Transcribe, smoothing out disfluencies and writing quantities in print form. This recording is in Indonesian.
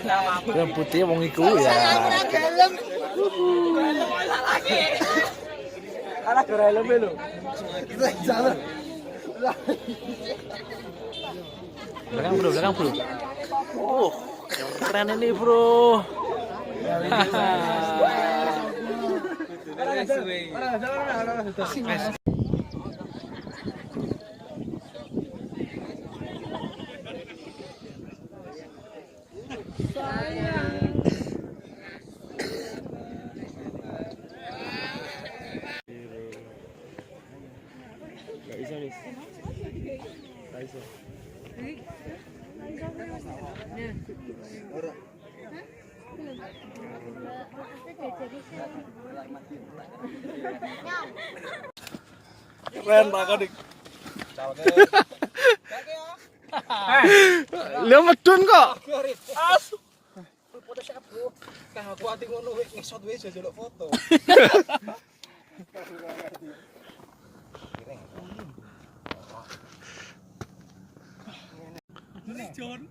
Yang putih wong iku ya. Anak gerai lembe lho. Kita jalan. Belakang bro. Keren ini bro. Gak bisa nih. Gak bisa. Keren banget dik. Lu medun kok. Asu. Foto siapa bro? Kah aku ati ngono wis ngesot wis njaluk foto. John.